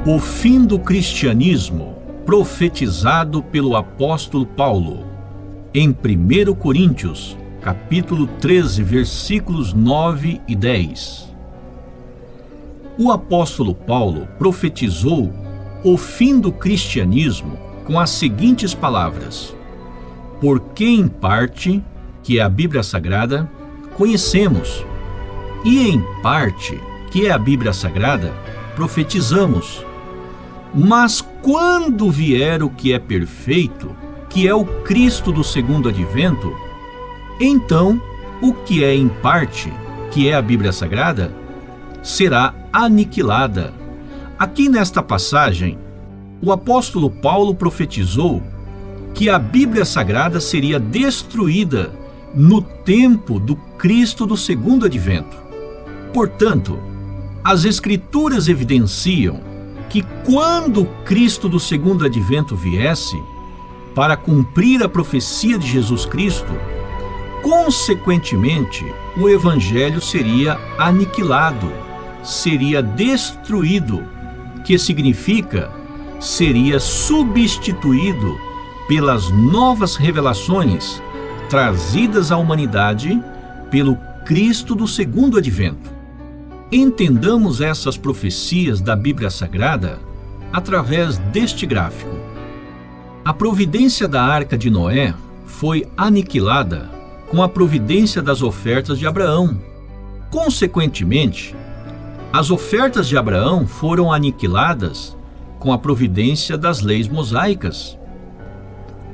O fim do cristianismo, profetizado pelo apóstolo Paulo, em 1 Coríntios, capítulo 13, versículos 9 e 10. O apóstolo Paulo profetizou o fim do cristianismo com as seguintes palavras: porque em parte, que é a Bíblia Sagrada, conhecemos, e em parte, que é a Bíblia Sagrada, profetizamos. Mas quando vier o que é perfeito, que é o Cristo do segundo advento, então o que é em parte, que é a Bíblia Sagrada, será aniquilada. Aqui nesta passagem, o apóstolo Paulo profetizou que a Bíblia Sagrada seria destruída no tempo do Cristo do segundo advento. Portanto, as Escrituras evidenciam que quando o Cristo do segundo advento viesse, para cumprir a profecia de Jesus Cristo, consequentemente, o Evangelho seria aniquilado, seria destruído, que significa seria substituído pelas novas revelações trazidas à humanidade pelo Cristo do segundo advento. Entendamos essas profecias da Bíblia Sagrada através deste gráfico. A providência da Arca de Noé foi aniquilada com a providência das ofertas de Abraão. Consequentemente, as ofertas de Abraão foram aniquiladas com a providência das leis mosaicas.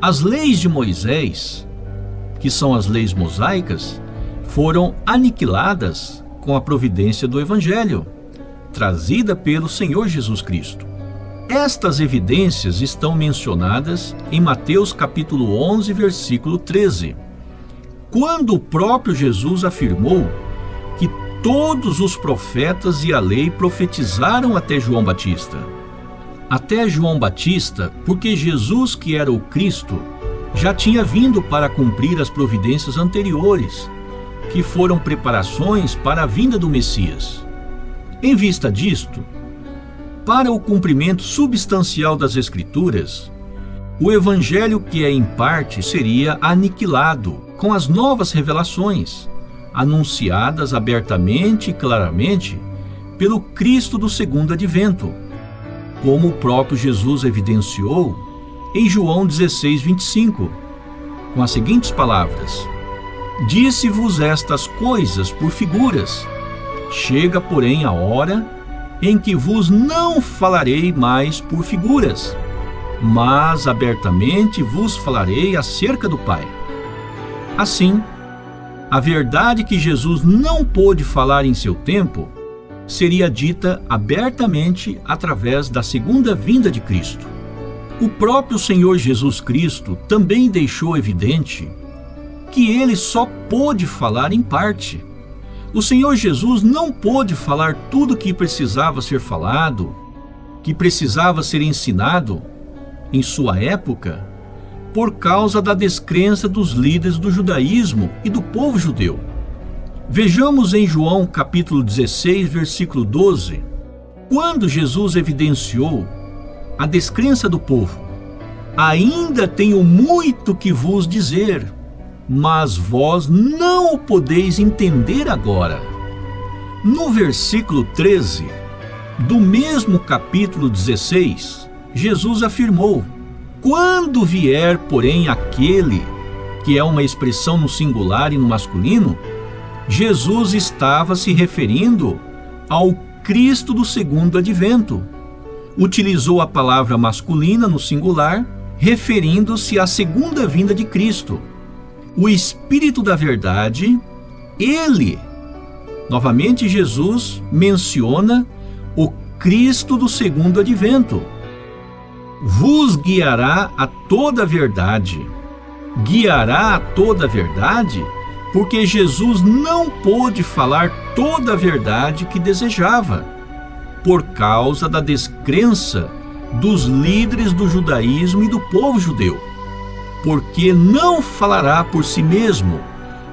As leis de Moisés, que são as leis mosaicas, foram aniquiladas com a providência do Evangelho, trazida pelo Senhor Jesus Cristo. Estas evidências estão mencionadas em Mateus capítulo 11, versículo 13, quando o próprio Jesus afirmou que todos os profetas e a lei profetizaram até João Batista. Até João Batista, porque Jesus, que era o Cristo, já tinha vindo para cumprir as providências anteriores, que foram preparações para a vinda do Messias. Em vista disto, para o cumprimento substancial das Escrituras, o Evangelho, que é em parte, seria aniquilado com as novas revelações, anunciadas abertamente e claramente pelo Cristo do segundo advento, como o próprio Jesus evidenciou em João 16, 25, com as seguintes palavras: disse-vos estas coisas por figuras, chega, porém, a hora em que vos não falarei mais por figuras, mas abertamente vos falarei acerca do Pai. Assim, a verdade que Jesus não pôde falar em seu tempo seria dita abertamente através da segunda vinda de Cristo. O próprio Senhor Jesus Cristo também deixou evidente que ele só pôde falar em parte. O Senhor Jesus não pôde falar tudo o que precisava ser falado, que precisava ser ensinado em sua época, por causa da descrença dos líderes do judaísmo e do povo judeu. Vejamos em João capítulo 16, versículo 12, quando Jesus evidenciou a descrença do povo: ainda tenho muito que vos dizer, mas vós não o podeis entender agora. No versículo 13 do mesmo capítulo 16, Jesus afirmou: quando vier, porém, aquele, que é uma expressão no singular e no masculino, Jesus estava se referindo ao Cristo do segundo advento. Utilizou a palavra masculina no singular, referindo-se à segunda vinda de Cristo. O Espírito da Verdade, ele, novamente Jesus menciona o Cristo do segundo advento. Vos guiará a toda a verdade. Guiará a toda a verdade, porque Jesus não pôde falar toda a verdade que desejava, por causa da descrença dos líderes do judaísmo e do povo judeu. Porque não falará por si mesmo,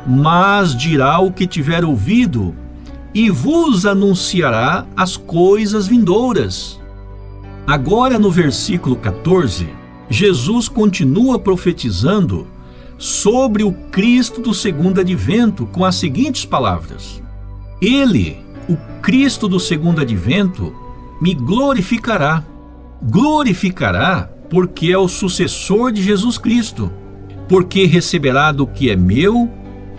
mas dirá o que tiver ouvido, e vos anunciará as coisas vindouras. Agora, no versículo 14, Jesus continua profetizando sobre o Cristo do segundo advento com as seguintes palavras: Ele, o Cristo do segundo advento, me glorificará. Glorificará porque é o sucessor de Jesus Cristo, porque receberá do que é meu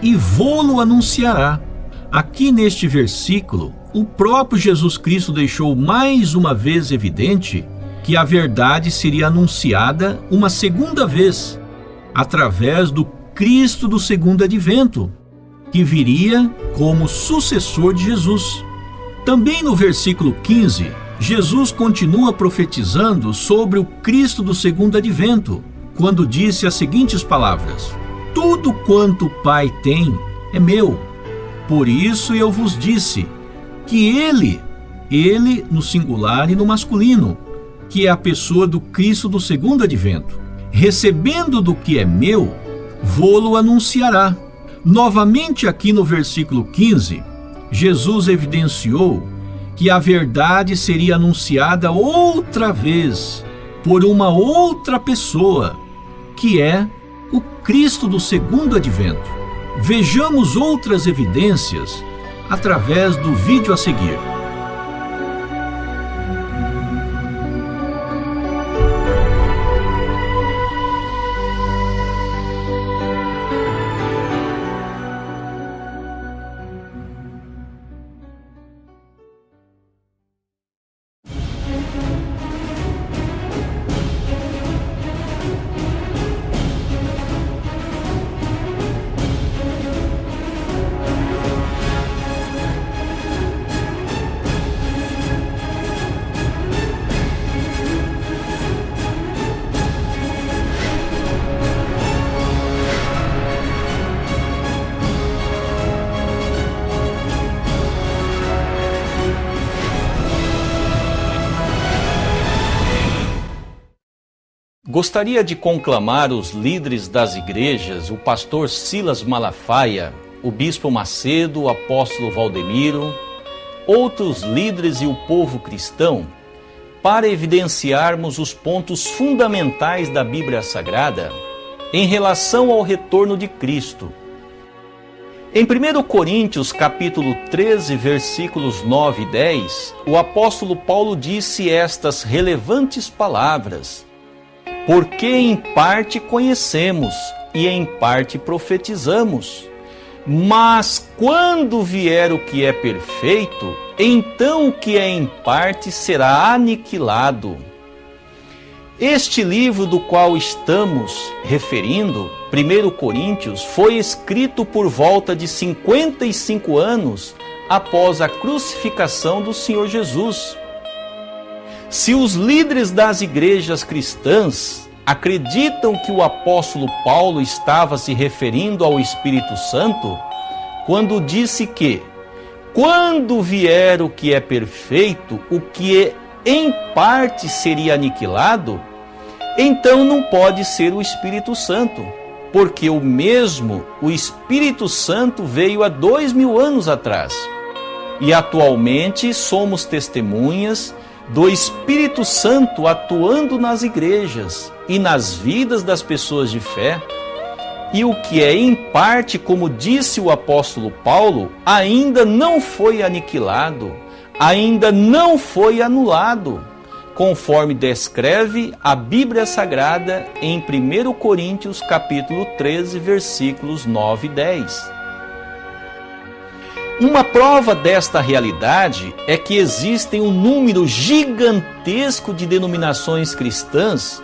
e vô-lo anunciará. Aqui neste versículo, o próprio Jesus Cristo deixou mais uma vez evidente que a verdade seria anunciada uma segunda vez, através do Cristo do segundo advento, que viria como sucessor de Jesus. Também no versículo 15, Jesus continua profetizando sobre o Cristo do segundo advento, quando disse as seguintes palavras: Tudo quanto o Pai tem é meu. Por isso eu vos disse que ele no singular e no masculino, que é a pessoa do Cristo do segundo advento, recebendo do que é meu, vô-lo anunciará. Novamente aqui no versículo 15, Jesus evidenciou que a verdade seria anunciada outra vez por uma outra pessoa, que é o Cristo do segundo advento. Vejamos outras evidências através do vídeo a seguir. Gostaria de conclamar os líderes das igrejas, o pastor Silas Malafaia, o bispo Macedo, o apóstolo Valdemiro, outros líderes e o povo cristão, para evidenciarmos os pontos fundamentais da Bíblia Sagrada em relação ao retorno de Cristo. Em 1 Coríntios capítulo 13, versículos 9 e 10, o apóstolo Paulo disse estas relevantes palavras: Porque em parte conhecemos e em parte profetizamos. Mas quando vier o que é perfeito, então o que é em parte será aniquilado. Este livro do qual estamos referindo, 1 Coríntios, foi escrito por volta de 55 anos após a crucificação do Senhor Jesus. Se os líderes das igrejas cristãs acreditam que o apóstolo Paulo estava se referindo ao Espírito Santo, quando disse que, quando vier o que é perfeito, o que em parte seria aniquilado, então não pode ser o Espírito Santo, porque o Espírito Santo veio há 2000 anos atrás. E atualmente somos testemunhas do Espírito Santo atuando nas igrejas e nas vidas das pessoas de fé. E o que é em parte, como disse o apóstolo Paulo, ainda não foi aniquilado, ainda não foi anulado, conforme descreve a Bíblia Sagrada em 1 Coríntios capítulo 13, versículos 9 e 10. Uma prova desta realidade é que existem um número gigantesco de denominações cristãs,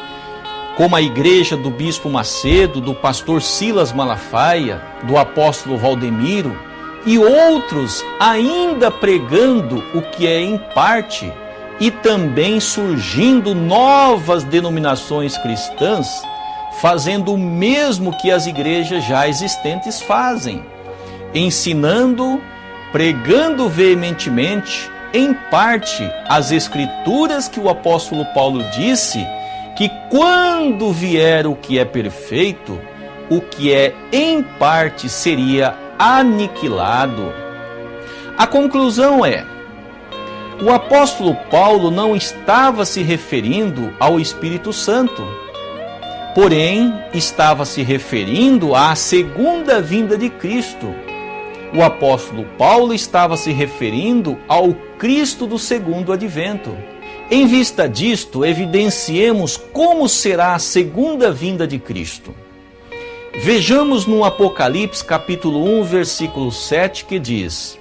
como a igreja do bispo Macedo, do pastor Silas Malafaia, do apóstolo Valdemiro, e outros ainda pregando o que é em parte, e também surgindo novas denominações cristãs, fazendo o mesmo que as igrejas já existentes fazem, ensinando, pregando veementemente, em parte, as escrituras que o apóstolo Paulo disse que quando vier o que é perfeito, o que é em parte seria aniquilado. A conclusão é: O apóstolo Paulo não estava se referindo ao Espírito Santo, porém estava se referindo à segunda vinda de Cristo. O apóstolo Paulo estava se referindo ao Cristo do segundo advento. Em vista disto, evidenciemos como será a segunda vinda de Cristo. Vejamos no Apocalipse capítulo 1, versículo 7, que diz: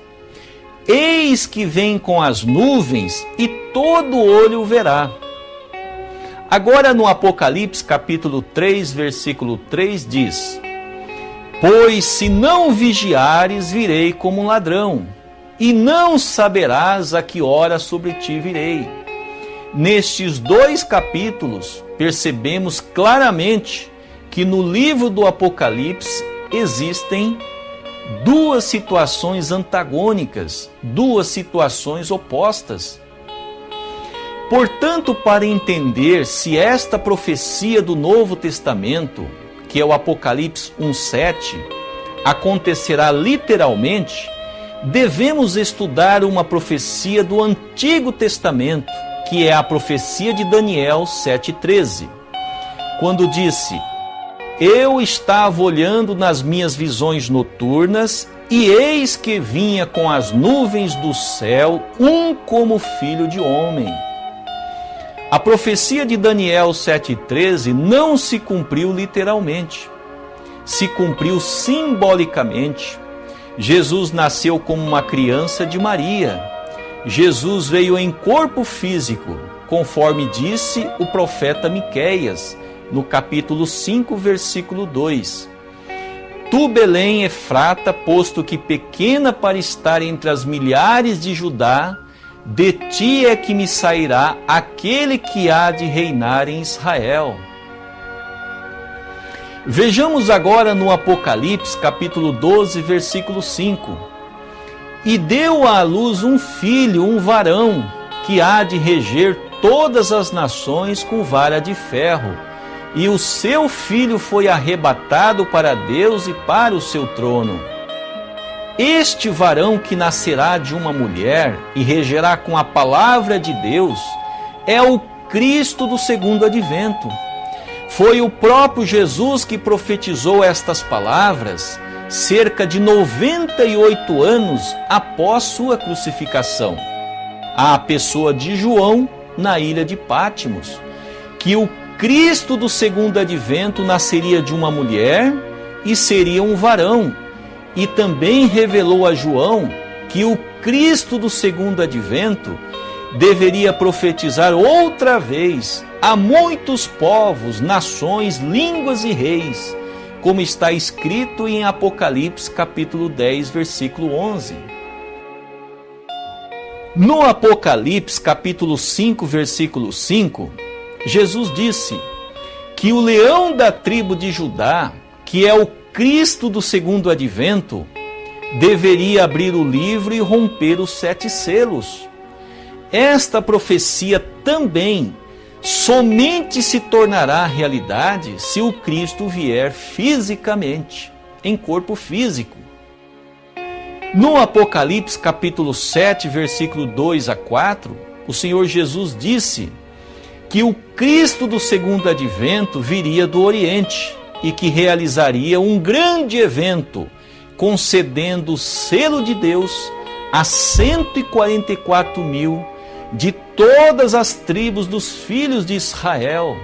Eis que vem com as nuvens, e todo olho o verá. Agora no Apocalipse capítulo 3, versículo 3 diz: Pois se não vigiares, virei como um ladrão, e não saberás a que hora sobre ti virei. Nestes dois capítulos, percebemos claramente que no livro do Apocalipse existem duas situações antagônicas, duas situações opostas. Portanto, para entender se esta profecia do Novo Testamento, que é o Apocalipse 1:7, acontecerá literalmente, devemos estudar uma profecia do Antigo Testamento, que é a profecia de Daniel 7:13, quando disse: Eu estava olhando nas minhas visões noturnas, e eis que vinha com as nuvens do céu um como filho de homem. A profecia de Daniel 7:13 não se cumpriu literalmente, se cumpriu simbolicamente. Jesus nasceu como uma criança de Maria. Jesus veio em corpo físico, conforme disse o profeta Miqueias, no capítulo 5, versículo 2. Tu, Belém, Efrata, posto que pequena para estar entre as milhares de Judá, de ti é que me sairá aquele que há de reinar em Israel. Vejamos agora no Apocalipse, capítulo 12, versículo 5. E deu à luz um filho, um varão, que há de reger todas as nações com vara de ferro. E o seu filho foi arrebatado para Deus e para o seu trono. Este varão que nascerá de uma mulher e regerá com a palavra de Deus é o Cristo do segundo advento. Foi o próprio Jesus que profetizou estas palavras cerca de 98 anos após sua crucificação, à pessoa de João na ilha de Pátimos, que o Cristo do segundo advento nasceria de uma mulher e seria um varão, e também revelou a João que o Cristo do segundo advento deveria profetizar outra vez a muitos povos, nações, línguas e reis, como está escrito em Apocalipse capítulo 10, versículo 11. No Apocalipse capítulo 5, versículo 5, Jesus disse que o leão da tribo de Judá, que é o Cristo do segundo advento, deveria abrir o livro e romper os 7 selos. Esta profecia também somente se tornará realidade se o Cristo vier fisicamente, em corpo físico. No Apocalipse capítulo 7, versículo 2 a 4, o Senhor Jesus disse que o Cristo do segundo advento viria do Oriente e que realizaria um grande evento, concedendo o selo de Deus a 144.000 de todas as tribos dos filhos de Israel.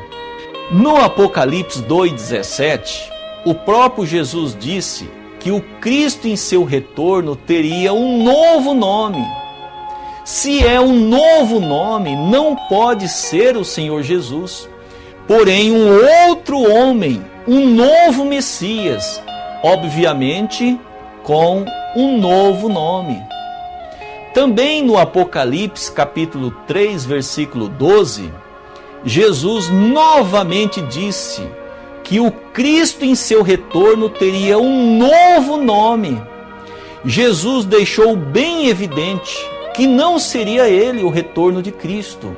No Apocalipse 2,17, o próprio Jesus disse que o Cristo em seu retorno teria um novo nome. Se é um novo nome, não pode ser o Senhor Jesus, porém um outro homem, um novo Messias, obviamente com um novo nome. Também no Apocalipse capítulo 3, versículo 12, Jesus novamente disse que o Cristo em seu retorno teria um novo nome. Jesus deixou bem evidente que não seria ele o retorno de Cristo,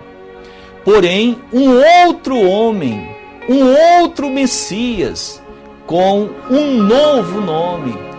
porém um outro homem, um outro Messias, com um novo nome.